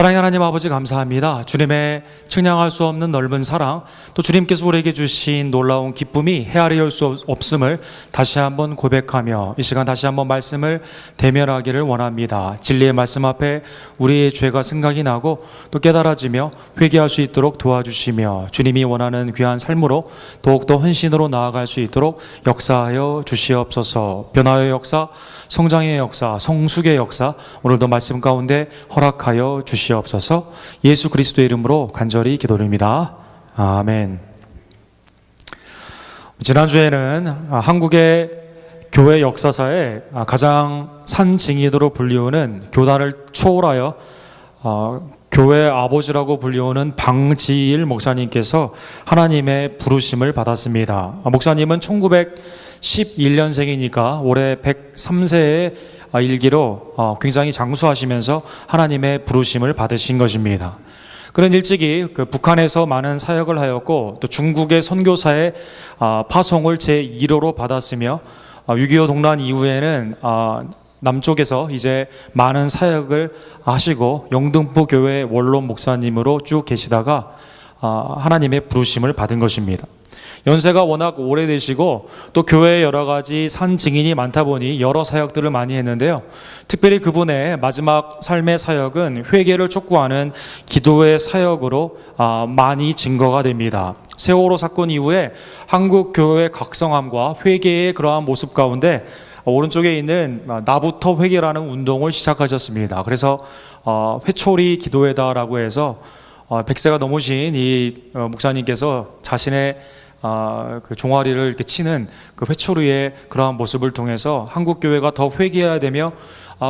사랑의 하나님 아버지 감사합니다. 주님의 측량할 수 없는 넓은 사랑, 또 주님께서 우리에게 주신 놀라운 기쁨이 헤아릴 수 없음을 다시 한번 고백하며 이 시간 다시 한번 말씀을 대면하기를 원합니다. 진리의 말씀 앞에 우리의 죄가 생각이 나고 또 깨달아지며 회개할 수 있도록 도와주시며 주님이 원하는 귀한 삶으로 더욱더 헌신으로 나아갈 수 있도록 역사하여 주시옵소서. 변화의 역사, 성장의 역사, 성숙의 역사, 오늘도 말씀 가운데 허락하여 주시옵소서. 예수 그리스도의 이름으로 간절히 기도드립니다. 아멘. 지난주에는 한국의 교회 역사사에 가장 산증인으로 불리우는 교단을 초월하여 교회 아버지라고 불리우는 방지일 목사님께서 하나님의 부르심을 받았습니다. 목사님은 1911년생이니까 올해 103세의 일기로 굉장히 장수하시면서 하나님의 부르심을 받으신 것입니다. 그는 일찍이 북한에서 많은 사역을 하였고 또 중국의 선교사의 파송을 제1호로 받았으며 6.25 동란 이후에는 남쪽에서 이제 많은 사역을 하시고 영등포 교회 원로 목사님으로 쭉 계시다가 하나님의 부르심을 받은 것입니다. 연세가 워낙 오래되시고 또 교회에 여러 가지 산 증인이 많다 보니 여러 사역들을 많이 했는데요. 특별히 그분의 마지막 삶의 사역은 회개를 촉구하는 기도의 사역으로 많이 증거가 됩니다. 세월호 사건 이후에 한국 교회의 각성함과 회개의 그러한 모습 가운데 오른쪽에 있는 나부터 회개라는 운동을 시작하셨습니다. 그래서 회초리 기도회다라고 해서 100세가 넘으신 이 목사님께서 자신의 그 종아리를 이렇게 치는 그 회초리의 그러한 모습을 통해서 한국 교회가 더 회개해야 되며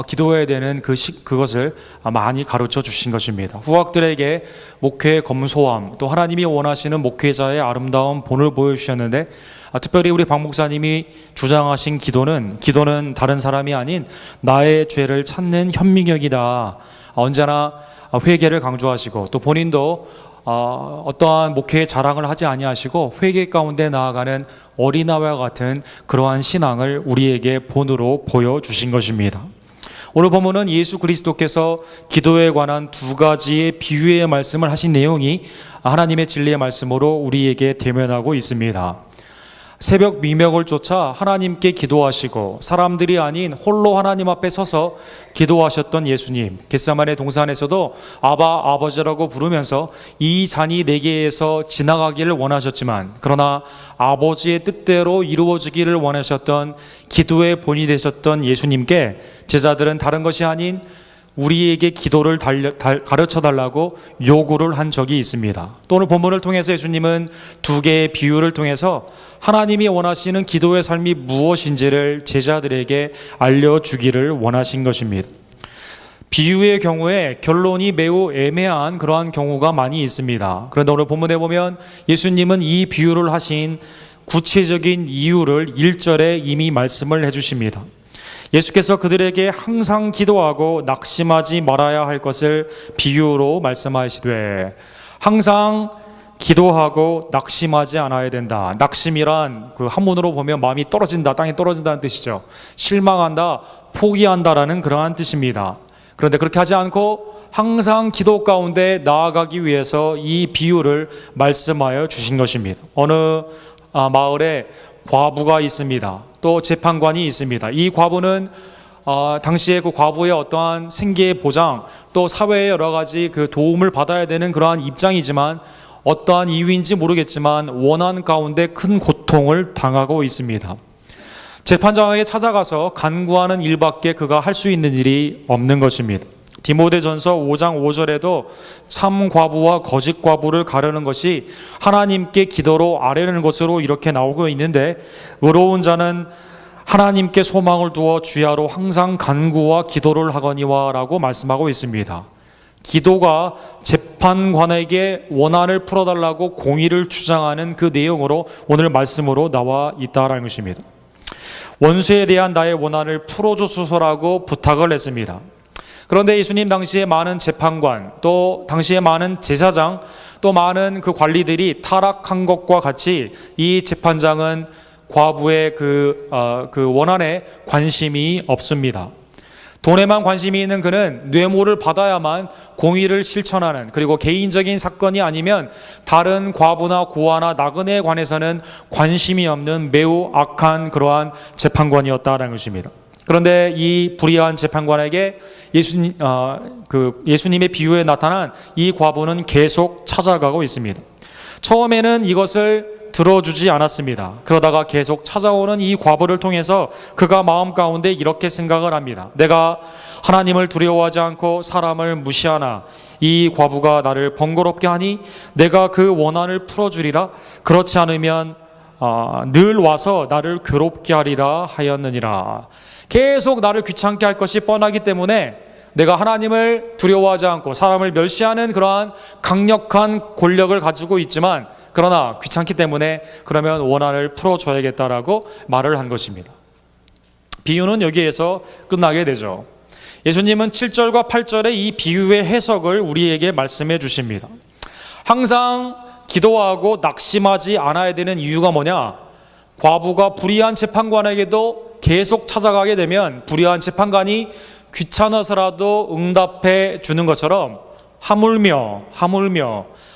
기도해야 되는 그것을 많이 가르쳐 주신 것입니다. 후학들에게 목회의 검소함, 또 하나님이 원하시는 목회자의 아름다운 본을 보여주셨는데 특별히 우리 박 목사님이 주장하신 기도는 다른 사람이 아닌 나의 죄를 찾는 현미경이다. 언제나 회개를 강조하시고 또 본인도 어떠한 목회의 자랑을 하지 아니하시고 회개 가운데 나아가는 어린아이와 같은 그러한 신앙을 우리에게 본으로 보여주신 것입니다. 오늘 본문은 예수 그리스도께서 기도에 관한 두 가지의 비유의 말씀을 하신 내용이 하나님의 진리의 말씀으로 우리에게 대면하고 있습니다. 새벽 미명을 쫓아 하나님께 기도하시고 사람들이 아닌 홀로 하나님 앞에 서서 기도하셨던 예수님, 겟세마네 동산에서도 아바 아버지라고 부르면서 이 잔이 내게에서 지나가기를 원하셨지만 그러나 아버지의 뜻대로 이루어지기를 원하셨던 기도의 본이 되셨던 예수님께 제자들은 다른 것이 아닌 우리에게 기도를 가르쳐달라고 요구를 한 적이 있습니다. 또 오늘 본문을 통해서 예수님은 두 개의 비유를 통해서 하나님이 원하시는 기도의 삶이 무엇인지를 제자들에게 알려주기를 원하신 것입니다. 비유의 경우에 결론이 매우 애매한 그러한 경우가 많이 있습니다. 그런데 오늘 본문에 보면 예수님은 이 비유를 하신 구체적인 이유를 1절에 이미 말씀을 해주십니다. 예수께서 그들에게 항상 기도하고 낙심하지 말아야 할 것을 비유로 말씀하시되 항상 기도하고 낙심하지 않아야 된다. 낙심이란 그 한문으로 보면 마음이 떨어진다, 땅에 떨어진다는 뜻이죠. 실망한다, 포기한다라는 그러한 뜻입니다. 그런데 그렇게 하지 않고 항상 기도 가운데 나아가기 위해서 이 비유를 말씀하여 주신 것입니다. 어느 마을에 과부가 있습니다. 또 재판관이 있습니다. 이 과부는 당시에 그 과부의 어떠한 생계의 보장 또 사회의 여러 가지 그 도움을 받아야 되는 그러한 입장이지만 어떠한 이유인지 모르겠지만 원한 가운데 큰 고통을 당하고 있습니다. 재판장에게 찾아가서 간구하는 일밖에 그가 할 수 있는 일이 없는 것입니다. 디모데전서 5장 5절에도 참 과부와 거짓 과부를 가르는 것이 하나님께 기도로 아뢰는 것으로 이렇게 나오고 있는데 의로운 자는 하나님께 소망을 두어 주야로 항상 간구와 기도를 하거니와 라고 말씀하고 있습니다. 기도가 재판관에게 원한을 풀어달라고 공의를 주장하는 그 내용으로 오늘 말씀으로 나와 있다라는 것입니다. 원수에 대한 나의 원한을 풀어주소서라고 부탁을 했습니다. 그런데 예수님 당시에 많은 재판관, 또 당시에 많은 제사장, 또 많은 그 관리들이 타락한 것과 같이 이 재판장은 과부의 그 원한에 관심이 없습니다. 돈에만 관심이 있는 그는 뇌물을 받아야만 공의를 실천하는, 그리고 개인적인 사건이 아니면 다른 과부나 고아나 나그네에 관해서는 관심이 없는 매우 악한 그러한 재판관이었다라는 것입니다. 그런데 이 불의한 재판관에게 예수님의 비유에 나타난 이 과부는 계속 찾아가고 있습니다. 처음에는 이것을 들어주지 않았습니다. 그러다가 계속 찾아오는 이 과부를 통해서 그가 마음 가운데 이렇게 생각을 합니다. 내가 하나님을 두려워하지 않고 사람을 무시하나 이 과부가 나를 번거롭게 하니 내가 그 원한을 풀어주리라. 그렇지 않으면 늘 와서 나를 괴롭게 하리라 하였느니라. 계속 나를 귀찮게 할 것이 뻔하기 때문에 내가 하나님을 두려워하지 않고 사람을 멸시하는 그러한 강력한 권력을 가지고 있지만, 그러나 귀찮기 때문에 그러면 원한을 풀어줘야겠다라고 말을 한 것입니다. 비유는 여기에서 끝나게 되죠. 예수님은 7절과 8절의 이 비유의 해석을 우리에게 말씀해 주십니다. 항상 기도하고 낙심하지 않아야 되는 이유가 뭐냐? 과부가 불의한 재판관에게도 계속 찾아가게 되면 불의한 재판관이 귀찮아서라도 응답해 주는 것처럼 하물며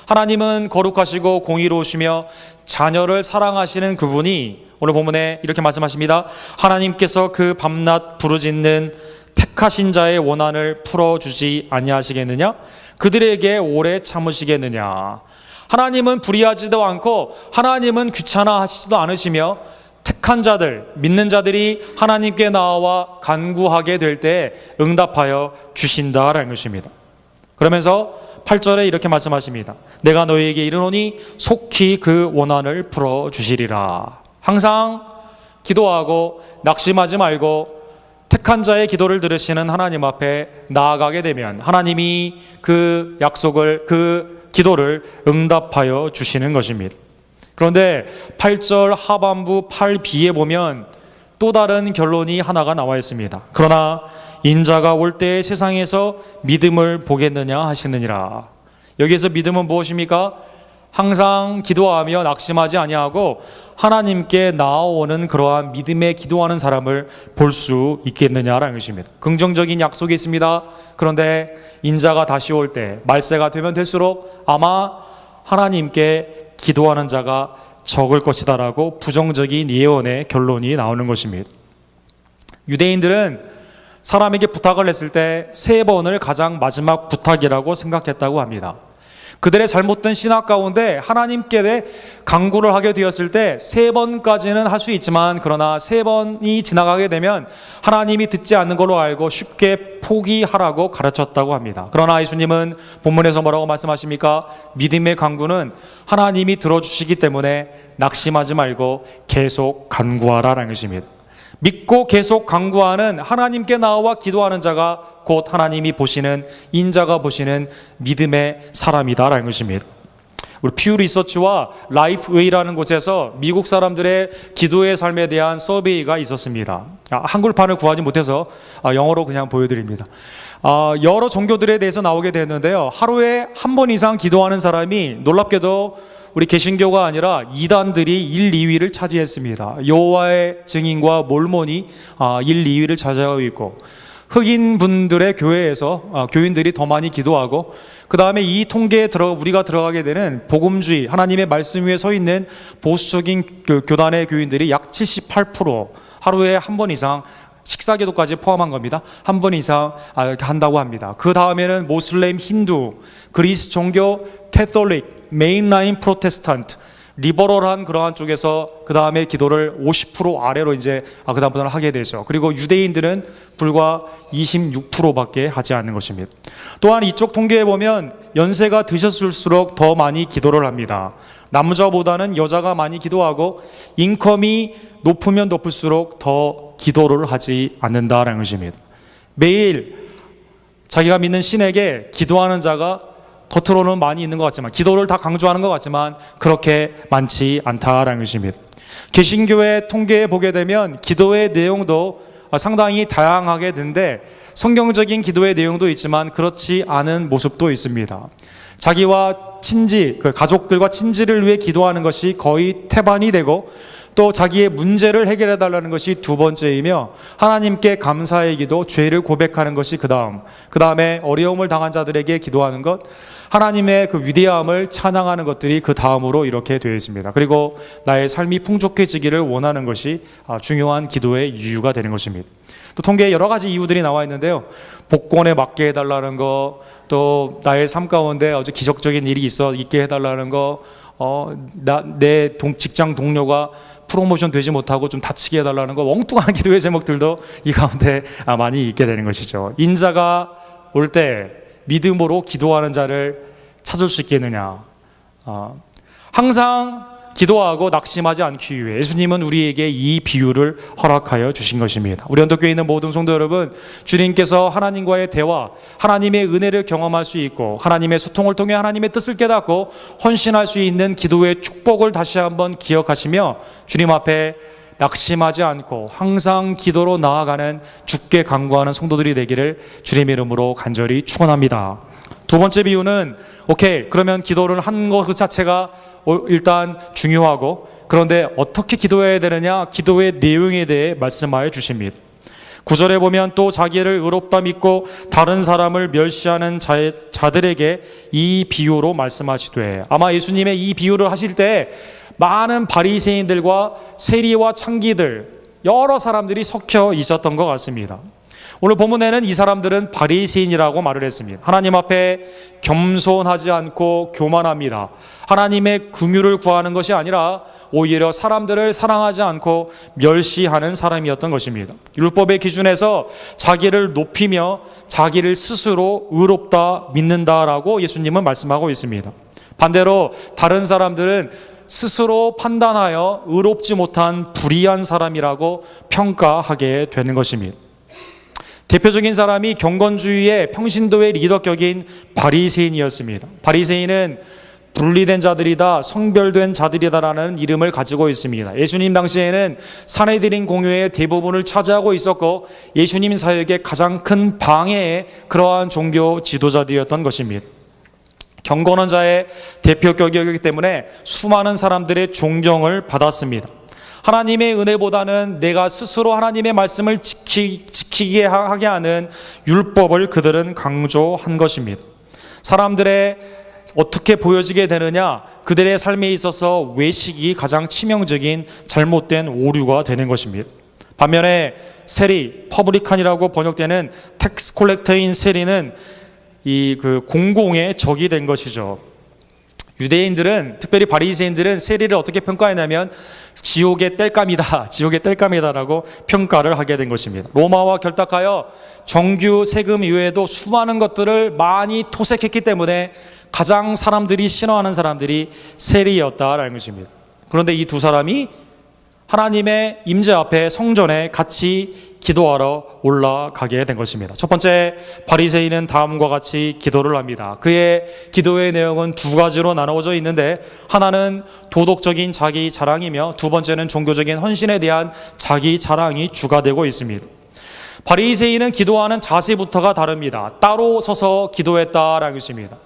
하나님은 거룩하시고 공의로우시며 자녀를 사랑하시는 그분이 오늘 본문에 이렇게 말씀하십니다. 하나님께서 그 밤낮 부르짖는 택하신 자의 원한을 풀어주지 아니하시겠느냐? 그들에게 오래 참으시겠느냐? 하나님은 불의하지도 않고 하나님은 귀찮아하시지도 않으시며 택한 자들, 믿는 자들이 하나님께 나와 간구하게 될 때 응답하여 주신다라는 것입니다. 그러면서 8절에 이렇게 말씀하십니다. 내가 너희에게 이르노니 속히 그 원한을 풀어주시리라. 항상 기도하고 낙심하지 말고 택한 자의 기도를 들으시는 하나님 앞에 나아가게 되면 하나님이 그 약속을, 그 기도를 응답하여 주시는 것입니다. 그런데 8절 하반부 8b에 보면 또 다른 결론이 하나가 나와 있습니다. 그러나 인자가 올 때에 세상에서 믿음을 보겠느냐 하시느니라. 여기에서 믿음은 무엇입니까? 항상 기도하며 낙심하지 아니하고 하나님께 나아오는 그러한 믿음에 기도하는 사람을 볼 수 있겠느냐라는 것입니다. 긍정적인 약속이 있습니다. 그런데 인자가 다시 올 때, 말세가 되면 될수록 아마 하나님께 기도하는 자가 적을 것이다라고 부정적인 예언의 결론이 나오는 것입니다. 유대인들은 사람에게 부탁을 했을 때 3번을 가장 마지막 부탁이라고 생각했다고 합니다. 그들의 잘못된 신학 가운데 하나님께 간구를 하게 되었을 때 3번까지는 할 수 있지만, 그러나 3번이 지나가게 되면 하나님이 듣지 않는 걸로 알고 쉽게 포기하라고 가르쳤다고 합니다. 그러나 예수님은 본문에서 뭐라고 말씀하십니까? 믿음의 간구는 하나님이 들어주시기 때문에 낙심하지 말고 계속 간구하라라는 것입니다. 믿고 계속 간구하는, 하나님께 나와 기도하는 자가 곧 하나님이 보시는, 인자가 보시는 믿음의 사람이다라는 것입니다. 우리 퓨 리서치와 라이프웨이라는 곳에서 미국 사람들의 기도의 삶에 대한 서베이가 있었습니다. 한글판을 구하지 못해서 영어로 그냥 보여드립니다. 여러 종교들에 대해서 나오게 되었는데요, 하루에 한 번 이상 기도하는 사람이 놀랍게도 우리 개신교가 아니라 이단들이 1, 2위를 차지했습니다. 여호와의 증인과 몰몬이 1, 2위를 차지하고 있고, 흑인 분들의 교회에서 교인들이 더 많이 기도하고, 그 다음에 이 통계에 우리가 들어가게 되는 복음주의, 하나님의 말씀 위에 서 있는 보수적인 교단의 교인들이 약 78% 하루에 한 번 이상, 식사기도까지 포함한 겁니다. 한 번 이상 한다고 합니다. 그 다음에는 모슬렘, 힌두, 그리스 종교, 캐톨릭, 메인라인 프로테스탄트, 리버럴한 그러한 쪽에서 그 다음에 기도를 50% 아래로 이제 그 다음부터는 하게 되죠. 그리고 유대인들은 불과 26%밖에 하지 않는 것입니다. 또한 이쪽 통계에 보면 연세가 드셨을수록 더 많이 기도를 합니다. 남자보다는 여자가 많이 기도하고, 인컴이 높으면 높을수록 더 기도를 하지 않는다라는 것입니다. 매일 자기가 믿는 신에게 기도하는 자가 겉으로는 많이 있는 것 같지만, 기도를 다 강조하는 것 같지만 그렇게 많지 않다라는 것입니다. 개신교의 통계에 보게 되면 기도의 내용도 상당히 다양하게 되는데, 성경적인 기도의 내용도 있지만 그렇지 않은 모습도 있습니다. 자기와 친지, 가족들과 친지를 위해 기도하는 것이 거의 태반이 되고, 또 자기의 문제를 해결해 달라는 것이 두 번째이며, 하나님께 감사의 기도, 죄를 고백하는 것이 그 다음에 어려움을 당한 자들에게 기도하는 것, 하나님의 그 위대함을 찬양하는 것들이 그 다음으로 이렇게 되어 있습니다. 그리고 나의 삶이 풍족해지기를 원하는 것이 중요한 기도의 이유가 되는 것입니다. 또 통계에 여러 가지 이유들이 나와 있는데요. 복권에 맞게 해달라는 거, 또 나의 삶 가운데 아주 기적적인 일이 있게 해달라는 거, 내 직장 동료가 프로모션 되지 못하고 좀 다치게 해달라는 거, 엉뚱한 기도의 제목들도 이 가운데 많이 있게 되는 것이죠. 인자가 올 때 믿음으로 기도하는 자를 찾을 수 있겠느냐. 항상 기도하고 낙심하지 않기 위해 예수님은 우리에게 이 비유를 허락하여 주신 것입니다. 우리 언덕교회에 있는 모든 성도 여러분, 주님께서 하나님과의 대화, 하나님의 은혜를 경험할 수 있고 하나님의 소통을 통해 하나님의 뜻을 깨닫고 헌신할 수 있는 기도의 축복을 다시 한번 기억하시며 주님 앞에 낙심하지 않고 항상 기도로 나아가는 주께 간구하는 성도들이 되기를 주님의 이름으로 간절히 축원합니다. 두 번째 비유는 그러면 기도를 한 것 그 자체가 일단 중요하고, 그런데 어떻게 기도해야 되느냐, 기도의 내용에 대해 말씀하여 주십니다. 9절에 보면 또 자기를 의롭다 믿고 다른 사람을 멸시하는 자들에게 이 비유로 말씀하시되, 아마 예수님의 이 비유를 하실 때 많은 바리새인들과 세리와 창기들, 여러 사람들이 섞여 있었던 것 같습니다. 오늘 본문에는 이 사람들은 바리새인이라고 말을 했습니다. 하나님 앞에 겸손하지 않고 교만합니다. 하나님의 긍휼을 구하는 것이 아니라 오히려 사람들을 사랑하지 않고 멸시하는 사람이었던 것입니다. 율법의 기준에서 자기를 높이며 자기를 스스로 의롭다 믿는다라고 예수님은 말씀하고 있습니다. 반대로 다른 사람들은 스스로 판단하여 의롭지 못한 불의한 사람이라고 평가하게 되는 것입니다. 대표적인 사람이 경건주의의 평신도의 리더격인 바리새인이었습니다. 바리새인은 분리된 자들이다, 성별된 자들이다라는 이름을 가지고 있습니다. 예수님 당시에는 산헤드린 공회의 대부분을 차지하고 있었고 예수님 사역의 가장 큰 방해의 그러한 종교 지도자들이었던 것입니다. 경건한 자의 대표격이었기 때문에 수많은 사람들의 존경을 받았습니다. 하나님의 은혜보다는 내가 스스로 하나님의 말씀을 지키게 하게 하는 율법을 그들은 강조한 것입니다. 사람들의 어떻게 보여지게 되느냐, 그들의 삶에 있어서 외식이 가장 치명적인 잘못된 오류가 되는 것입니다. 반면에 세리, 퍼블리칸이라고 번역되는 텍스 콜렉터인 세리는 그 공공의 적이 된 것이죠. 유대인들은, 특별히 바리새인들은 세리를 어떻게 평가했냐면 지옥의 땔감이다, 지옥의 땔감이다라고 평가를 하게 된 것입니다. 로마와 결탁하여 정규 세금 이외에도 수많은 것들을 많이 토색했기 때문에 가장 사람들이 싫어하는 사람들이 세리였다라는 것입니다. 그런데 이 두 사람이 하나님의 임재 앞에 성전에 같이 기도하러 올라가게 된 것입니다. 첫 번째, 바리새인은 다음과 같이 기도를 합니다. 그의 기도의 내용은 두 가지로 나누어져 있는데, 하나는 도덕적인 자기 자랑이며 두 번째는 종교적인 헌신에 대한 자기 자랑이 주가 되고 있습니다. 바리새인은 기도하는 자세부터가 다릅니다. 따로 서서 기도했다라는 것입니다.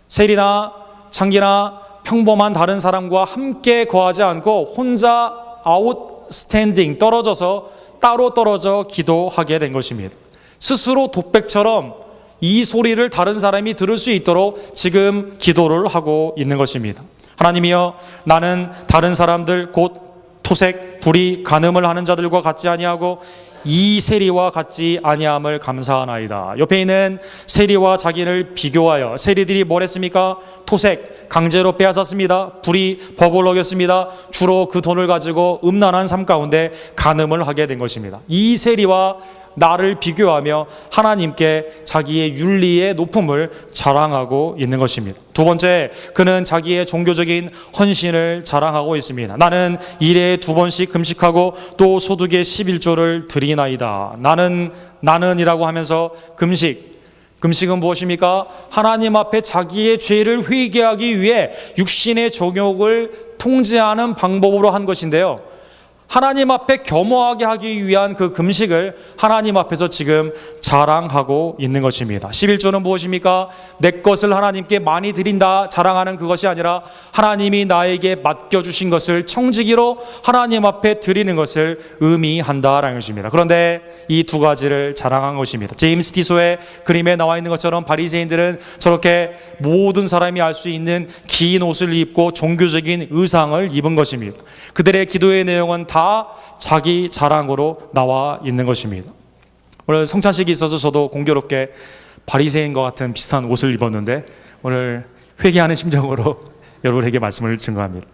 세리나 창기나 평범한 다른 사람과 함께 거하지 않고 혼자 아웃스탠딩, 따로 떨어져 기도하게 된 것입니다. 스스로 독백처럼 이 소리를 다른 사람이 들을 수 있도록 지금 기도를 하고 있는 것입니다. 하나님이여, 나는 다른 사람들 곧 토색, 불의, 간음을 하는 자들과 같지 아니하고 이 세리와 같지 아니함을 감사하나이다. 옆에 있는 세리와 자기를 비교하여, 세리들이 뭘 했습니까? 토색, 강제로 빼앗았습니다. 불의, 법을 어겼습니다. 주로 그 돈을 가지고 음란한 삶 가운데 간음을 하게 된 것입니다. 이 세리와 나를 비교하며 하나님께 자기의 윤리의 높음을 자랑하고 있는 것입니다. 두 번째, 그는 자기의 종교적인 헌신을 자랑하고 있습니다. 나는 일에 2번씩 금식하고 또 소득의 11조를 드리나이다. 나는이라고 하면서 금식은 무엇입니까? 하나님 앞에 자기의 죄를 회개하기 위해 육신의 정욕을 통제하는 방법으로 한 것인데요, 하나님 앞에 겸허하게 하기 위한 그 금식을 하나님 앞에서 지금 자랑하고 있는 것입니다. 11조는 무엇입니까? 내 것을 하나님께 많이 드린다 자랑하는 그것이 아니라 하나님이 나에게 맡겨주신 것을 청지기로 하나님 앞에 드리는 것을 의미한다라는 것입니다. 그런데 이 두 가지를 자랑한 것입니다. 제임스 티소의 그림에 나와 있는 것처럼 바리새인들은 저렇게 모든 사람이 알 수 있는 긴 옷을 입고 종교적인 의상을 입은 것입니다. 그들의 기도의 내용은 다 자기 자랑으로 나와 있는 것입니다. 오늘 성찬식이 있어서 저도 공교롭게 바리새인과 같은 비슷한 옷을 입었는데 오늘 회개하는 심정으로 여러분에게 말씀을 증거합니다.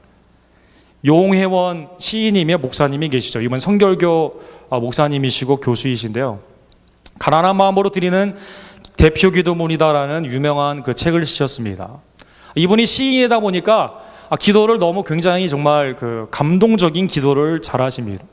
용혜원 시인이며 목사님이 계시죠. 이번 성결교 목사님이시고 교수이신데요. 가난한 마음으로 드리는 대표 기도문이다라는 유명한 그 책을 쓰셨습니다. 이분이 시인이다 보니까 기도를 너무 굉장히 정말 그 감동적인 기도를 잘하십니다.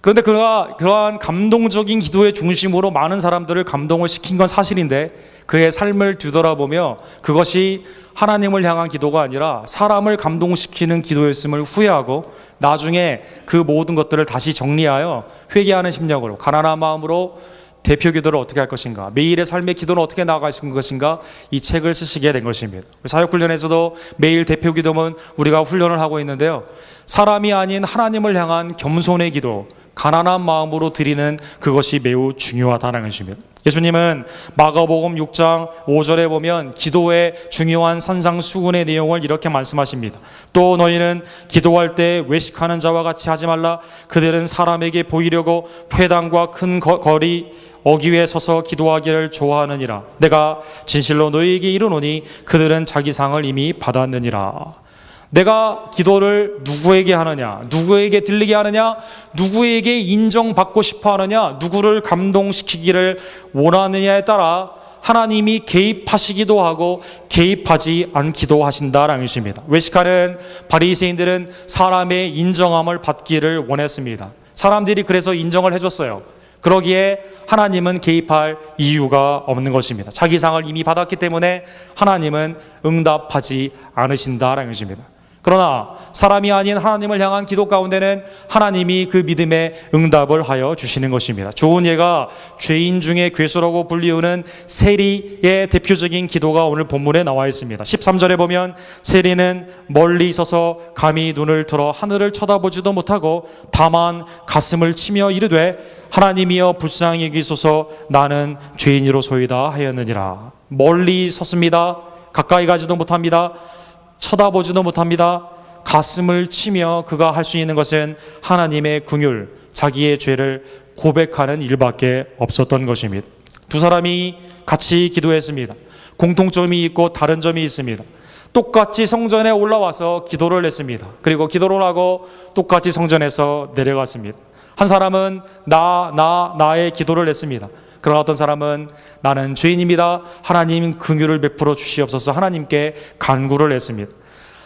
그런데 그가 그러한 감동적인 기도의 중심으로 많은 사람들을 감동을 시킨 건 사실인데 그의 삶을 뒤돌아보며 그것이 하나님을 향한 기도가 아니라 사람을 감동시키는 기도였음을 후회하고 나중에 그 모든 것들을 다시 정리하여 회개하는 심령으로 가난한 마음으로 대표 기도를 어떻게 할 것인가, 매일의 삶의 기도는 어떻게 나아갈 것인가, 이 책을 쓰시게 된 것입니다. 사역훈련에서도 매일 대표 기도는 우리가 훈련을 하고 있는데요. 사람이 아닌 하나님을 향한 겸손의 기도, 가난한 마음으로 드리는 그것이 매우 중요하다는 것입니다. 예수님은 마가복음 6장 5절에 보면 기도의 중요한 산상수훈의 내용을 이렇게 말씀하십니다. 또 너희는 기도할 때 외식하는 자와 같이 하지 말라. 그들은 사람에게 보이려고 회당과 큰 거리 어귀에 서서 기도하기를 좋아하느니라. 내가 진실로 너희에게 이르노니 그들은 자기 상을 이미 받았느니라. 내가 기도를 누구에게 하느냐, 누구에게 들리게 하느냐, 누구에게 인정받고 싶어 하느냐, 누구를 감동시키기를 원하느냐에 따라 하나님이 개입하시기도 하고 개입하지 않기도 하신다라는 것입니다. 외식하는 바리새인들은 사람의 인정함을 받기를 원했습니다. 사람들이 그래서 인정을 해줬어요. 그러기에 하나님은 개입할 이유가 없는 것입니다. 자기 상을 이미 받았기 때문에 하나님은 응답하지 않으신다라는 것입니다. 그러나 사람이 아닌 하나님을 향한 기도 가운데는 하나님이 그 믿음에 응답을 하여 주시는 것입니다. 좋은 예가 죄인 중에 괴수라고 불리우는 세리의 대표적인 기도가 오늘 본문에 나와 있습니다. 13절에 보면 세리는 멀리 있어서 감히 눈을 들어 하늘을 쳐다보지도 못하고 다만 가슴을 치며 이르되 하나님이여 불쌍히 여기소서 나는 죄인이로소이다 하였느니라. 멀리 섰습니다. 가까이 가지도 못합니다. 쳐다보지도 못합니다. 가슴을 치며 그가 할 수 있는 것은 하나님의 긍휼, 자기의 죄를 고백하는 일밖에 없었던 것입니다. 두 사람이 같이 기도했습니다. 공통점이 있고 다른 점이 있습니다. 똑같이 성전에 올라와서 기도를 했습니다. 그리고 기도를 하고 똑같이 성전에서 내려갔습니다. 한 사람은 나의 기도를 했습니다. 그러나 어떤 사람은 나는 죄인입니다. 하나님 긍휼을 베풀어 주시옵소서 하나님께 간구를 했습니다.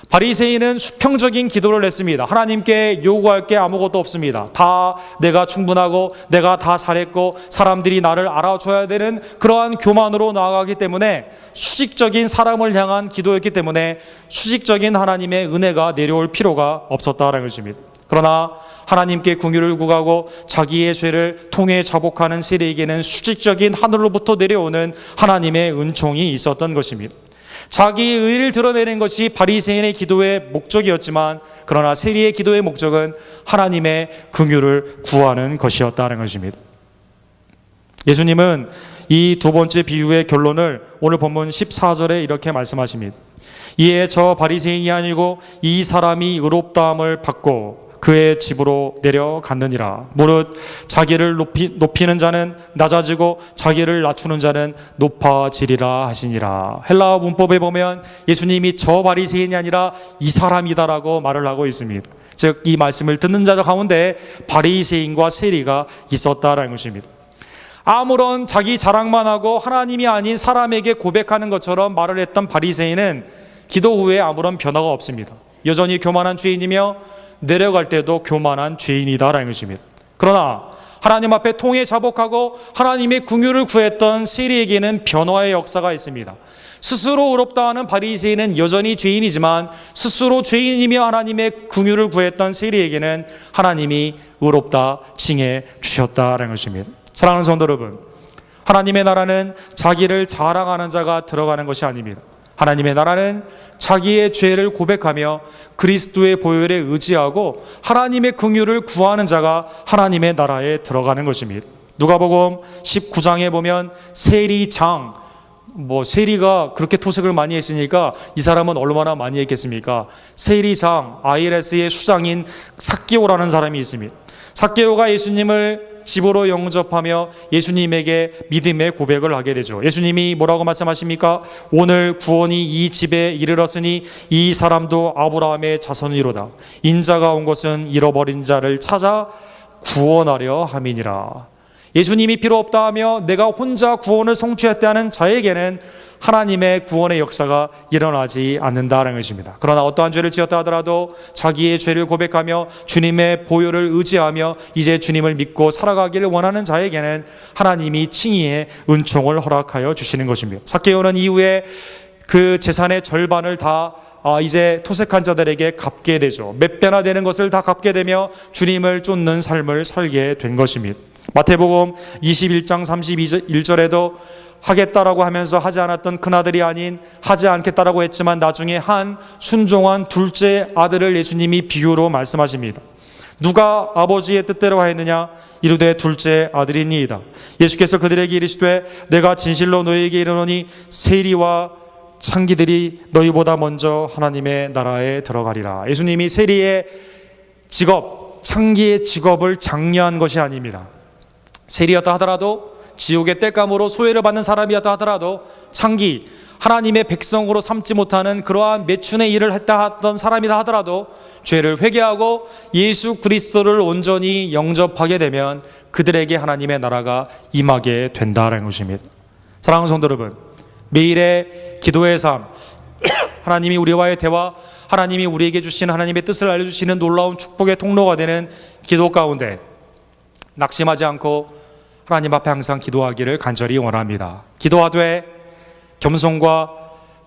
바리새인은 수평적인 기도를 했습니다. 하나님께 요구할 게 아무것도 없습니다. 다 내가 충분하고 내가 다 잘했고 사람들이 나를 알아줘야 되는 그러한 교만으로 나아가기 때문에 수직적인 사람을 향한 기도였기 때문에 수직적인 하나님의 은혜가 내려올 필요가 없었다는 것입니다. 그러나 하나님께 긍휼을 구하고 자기의 죄를 통해 자복하는 세리에게는 수직적인 하늘로부터 내려오는 하나님의 은총이 있었던 것입니다. 자기의 의를 드러내는 것이 바리새인의 기도의 목적이었지만 그러나 세리의 기도의 목적은 하나님의 긍휼을 구하는 것이었다는 것입니다. 예수님은 이 두 번째 비유의 결론을 오늘 본문 14절에 이렇게 말씀하십니다. 이에 저 바리새인이 아니고 이 사람이 의롭다함을 받고 그의 집으로 내려갔느니라. 무릇 자기를 높이는 자는 낮아지고 자기를 낮추는 자는 높아지리라 하시니라. 헬라어 문법에 보면 예수님이 저 바리새인이 아니라 이 사람이다라고 말을 하고 있습니다. 즉 이 말씀을 듣는 자 가운데 바리새인과 세리가 있었다라는 것입니다. 아무런 자기 자랑만 하고 하나님이 아닌 사람에게 고백하는 것처럼 말을 했던 바리새인은 기도 후에 아무런 변화가 없습니다. 여전히 교만한 죄인이며 내려갈 때도 교만한 죄인이다라는 것입니다. 그러나 하나님 앞에 통해 자복하고 하나님의 긍휼을 구했던 세리에게는 변화의 역사가 있습니다. 스스로 의롭다 하는 바리새인은 여전히 죄인이지만 스스로 죄인이며 하나님의 긍휼을 구했던 세리에게는 하나님이 의롭다 칭해 주셨다라는 것입니다. 사랑하는 성도 여러분, 하나님의 나라는 자기를 자랑하는 자가 들어가는 것이 아닙니다. 하나님의 나라는 자기의 죄를 고백하며 그리스도의 보혈에 의지하고 하나님의 긍휼을 구하는 자가 하나님의 나라에 들어가는 것입니다. 누가복음 19장에 보면 세리장, 세리가 그렇게 토색을 많이 했으니까 이 사람은 얼마나 많이 했겠습니까? 세리장, IRS의 수장인 삭개오라는 사람이 있습니다. 삭개오가 예수님을 집으로 영접하며 예수님에게 믿음의 고백을 하게 되죠. 예수님이 뭐라고 말씀하십니까? 오늘 구원이 이 집에 이르렀으니 이 사람도 아브라함의 자손이로다. 인자가 온 것은 잃어버린 자를 찾아 구원하려 함이니라. 예수님이 필요 없다 하며 내가 혼자 구원을 성취했다 하는 자에게는 하나님의 구원의 역사가 일어나지 않는다는 것입니다. 그러나 어떠한 죄를 지었다 하더라도 자기의 죄를 고백하며 주님의 보혈을 의지하며 이제 주님을 믿고 살아가기를 원하는 자에게는 하나님이 칭의의 은총을 허락하여 주시는 것입니다. 삭개오는 이후에 그 재산의 절반을 다 이제 토색한 자들에게 갚게 되죠. 몇 배나 되는 것을 다 갚게 되며 주님을 쫓는 삶을 살게 된 것입니다. 마태복음 21장 31절에도 하겠다라고 하면서 하지 않았던 큰아들이 아닌 하지 않겠다라고 했지만 나중에 한 순종한 둘째 아들을 예수님이 비유로 말씀하십니다. 누가 아버지의 뜻대로 하였느냐? 이르되 둘째 아들이니이다. 예수께서 그들에게 이르시되 내가 진실로 너희에게 이르노니 세리와 창기들이 너희보다 먼저 하나님의 나라에 들어가리라. 예수님이 세리의 직업, 창기의 직업을 장려한 것이 아닙니다. 세리였다 하더라도 지옥의 땔감으로 소외를 받는 사람이었다 하더라도 창기, 하나님의 백성으로 삼지 못하는 그러한 매춘의 일을 했다 하던 사람이다 하더라도 죄를 회개하고 예수 그리스도를 온전히 영접하게 되면 그들에게 하나님의 나라가 임하게 된다는 것입니다. 사랑하는 성도 여러분, 매일의 기도의 삶, 하나님이 우리와의 대화, 하나님이 우리에게 주시는 하나님의 뜻을 알려주시는 놀라운 축복의 통로가 되는 기도 가운데 낙심하지 않고 하나님 앞에 항상 기도하기를 간절히 원합니다. 기도하되 겸손과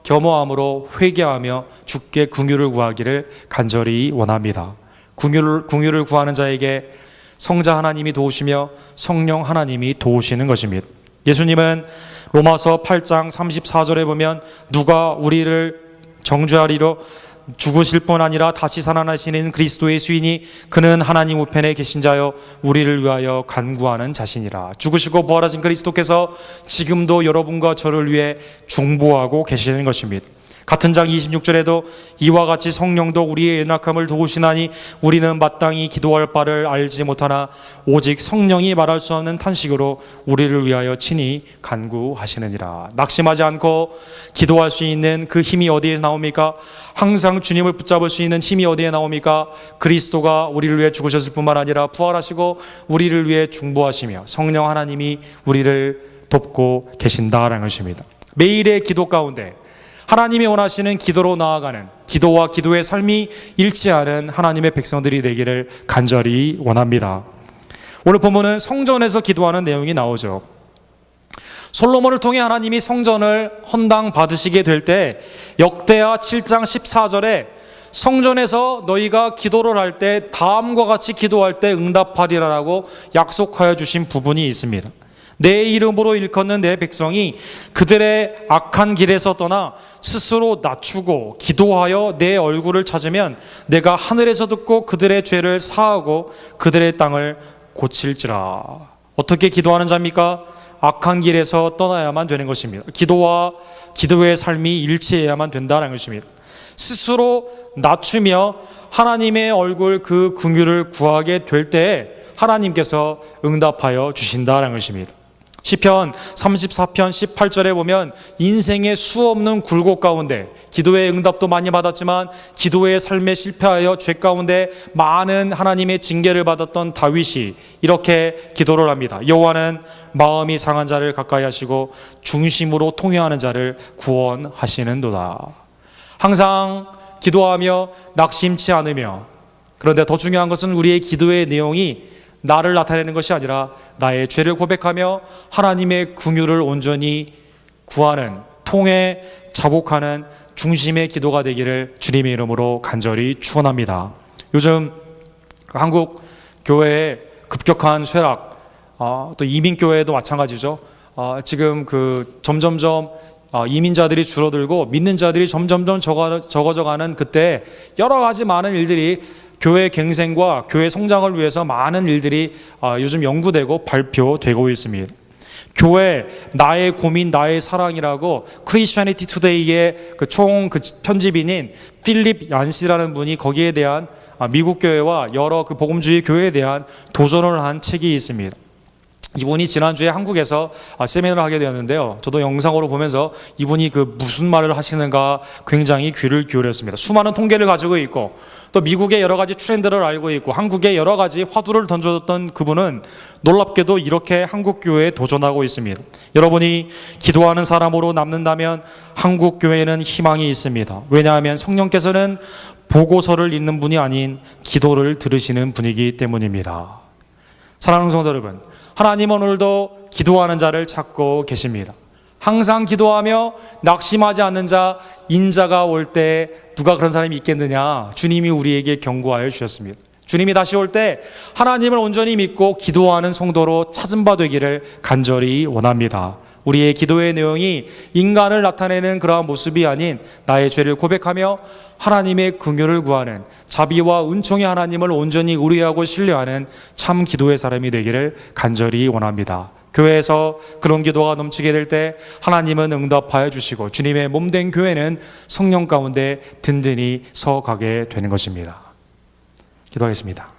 겸허함으로 회개하며 주께 긍휼을 구하기를 간절히 원합니다. 긍휼을 구하는 자에게 성자 하나님이 도우시며 성령 하나님이 도우시는 것입니다. 예수님은 로마서 8장 34절에 보면 누가 우리를 정죄하리로 죽으실 뿐 아니라 다시 살아나시는 그리스도의 수인이 그는 하나님 우편에 계신 자여 우리를 위하여 간구하는 자신이라. 죽으시고 부활하신 그리스도께서 지금도 여러분과 저를 위해 중보하고 계시는 것입니다. 같은 장 26절에도 이와 같이 성령도 우리의 연약함을 도우시나니 우리는 마땅히 기도할 바를 알지 못하나 오직 성령이 말할 수 없는 탄식으로 우리를 위하여 친히 간구하시느니라. 낙심하지 않고 기도할 수 있는 그 힘이 어디에 나옵니까? 항상 주님을 붙잡을 수 있는 힘이 어디에 나옵니까? 그리스도가 우리를 위해 죽으셨을 뿐만 아니라 부활하시고 우리를 위해 중보하시며 성령 하나님이 우리를 돕고 계신다라는 것입니다. 매일의 기도 가운데 하나님이 원하시는 기도로 나아가는, 기도와 기도의 삶이 일치하는 하나님의 백성들이 되기를 간절히 원합니다. 오늘 본문은 성전에서 기도하는 내용이 나오죠. 솔로몬을 통해 하나님이 성전을 헌당 받으시게 될 때 역대하 7장 14절에 성전에서 너희가 기도를 할 때 다음과 같이 기도할 때 응답하리라라고 약속하여 주신 부분이 있습니다. 내 이름으로 일컫는 내 백성이 그들의 악한 길에서 떠나 스스로 낮추고 기도하여 내 얼굴을 찾으면 내가 하늘에서 듣고 그들의 죄를 사하고 그들의 땅을 고칠지라. 어떻게 기도하는 자입니까? 악한 길에서 떠나야만 되는 것입니다. 기도와 기도의 삶이 일치해야만 된다는 것입니다. 스스로 낮추며 하나님의 얼굴 그 긍휼을 구하게 될 때에 하나님께서 응답하여 주신다는 것입니다. 시편 34편 18절에 보면 인생의 수없는 굴곡 가운데 기도의 응답도 많이 받았지만 기도의 삶에 실패하여 죄 가운데 많은 하나님의 징계를 받았던 다윗이 이렇게 기도를 합니다. 여호와는 마음이 상한 자를 가까이 하시고 중심으로 통회하는 자를 구원하시는도다. 항상 기도하며 낙심치 않으며, 그런데 더 중요한 것은 우리의 기도의 내용이 나를 나타내는 것이 아니라 나의 죄를 고백하며 하나님의 긍휼을 온전히 구하는, 통해 자복하는 중심의 기도가 되기를 주님의 이름으로 간절히 축원합니다. 요즘 한국 교회의 급격한 쇠락, 또 이민교회도 마찬가지죠. 지금 점점점 이민자들이 줄어들고 믿는 자들이 점점점 적어져가는 그때 여러 가지 많은 일들이 교회 갱생과 교회 성장을 위해서 많은 일들이 요즘 연구되고 발표되고 있습니다. 교회 나의 고민 나의 사랑이라고 크리스천니티 투데이의 총 편집인인 필립 얀시라는 분이 거기에 대한 미국 교회와 여러 복음주의 교회에 대한 도전을 한 책이 있습니다. 이분이 지난주에 한국에서 세미나를 하게 되었는데요. 저도 영상으로 보면서 이분이 무슨 말을 하시는가 굉장히 귀를 기울였습니다. 수많은 통계를 가지고 있고 또 미국의 여러 가지 트렌드를 알고 있고 한국에 여러 가지 화두를 던져줬던 그분은 놀랍게도 이렇게 한국 교회에 도전하고 있습니다. 여러분이 기도하는 사람으로 남는다면 한국 교회에는 희망이 있습니다. 왜냐하면 성령께서는 보고서를 읽는 분이 아닌 기도를 들으시는 분이기 때문입니다. 사랑하는 성도 여러분, 하나님은 오늘도 기도하는 자를 찾고 계십니다. 항상 기도하며 낙심하지 않는 자, 인자가 올 때 누가 그런 사람이 있겠느냐? 주님이 우리에게 경고하여 주셨습니다. 주님이 다시 올 때 하나님을 온전히 믿고 기도하는 성도로 찾은 바 되기를 간절히 원합니다. 우리의 기도의 내용이 인간을 나타내는 그러한 모습이 아닌 나의 죄를 고백하며 하나님의 긍휼을 구하는 자비와 은총의 하나님을 온전히 의뢰하고 신뢰하는 참 기도의 사람이 되기를 간절히 원합니다. 교회에서 그런 기도가 넘치게 될 때 하나님은 응답하여 주시고 주님의 몸된 교회는 성령 가운데 든든히 서가게 되는 것입니다. 기도하겠습니다.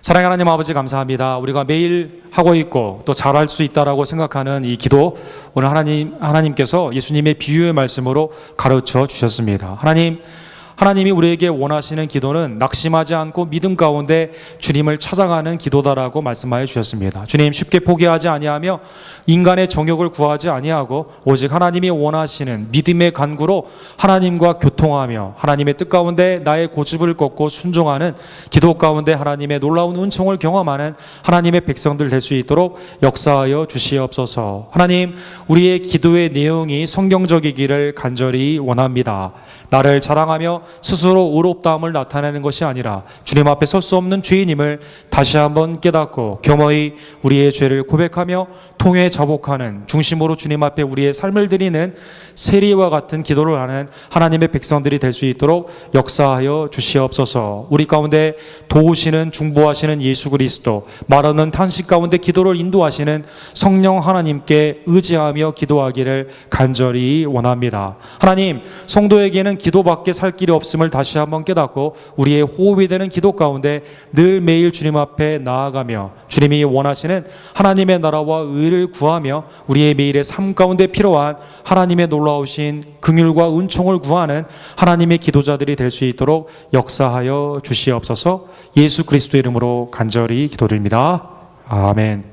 사랑하는 하나님 아버지 감사합니다. 우리가 매일 하고 있고 또 잘할 수 있다라고 생각하는 이 기도 오늘 하나님께서 예수님의 비유의 말씀으로 가르쳐 주셨습니다. 하나님이 우리에게 원하시는 기도는 낙심하지 않고 믿음 가운데 주님을 찾아가는 기도다라고 말씀하여 주셨습니다. 주님 쉽게 포기하지 아니하며 인간의 정욕을 구하지 아니하고 오직 하나님이 원하시는 믿음의 간구로 하나님과 교통하며 하나님의 뜻 가운데 나의 고집을 꺾고 순종하는 기도 가운데 하나님의 놀라운 은총을 경험하는 하나님의 백성들 될 수 있도록 역사하여 주시옵소서. 하나님, 우리의 기도의 내용이 성경적이기를 간절히 원합니다. 나를 자랑하며 스스로 의롭다함을 나타내는 것이 아니라 주님 앞에 설 수 없는 죄인임을 다시 한번 깨닫고 겸허히 우리의 죄를 고백하며 통회 자복하는 중심으로 주님 앞에 우리의 삶을 드리는 세리와 같은 기도를 하는 하나님의 백성들이 될 수 있도록 역사하여 주시옵소서. 우리 가운데 도우시는 중보하시는 예수 그리스도, 말없는 탄식 가운데 기도를 인도하시는 성령 하나님께 의지하며 기도하기를 간절히 원합니다. 하나님, 성도에게는 기도밖에 살 길이 없음을 다시 한번 깨닫고 우리의 호흡이 되는 기도 가운데 늘 매일 주님 앞에 나아가며 주님이 원하시는 하나님의 나라와 의를 구하며 우리의 매일의 삶 가운데 필요한 하나님의 놀라우신 긍휼과 은총을 구하는 하나님의 기도자들이 될 수 있도록 역사하여 주시옵소서. 예수 그리스도의 이름으로 간절히 기도드립니다. 아멘.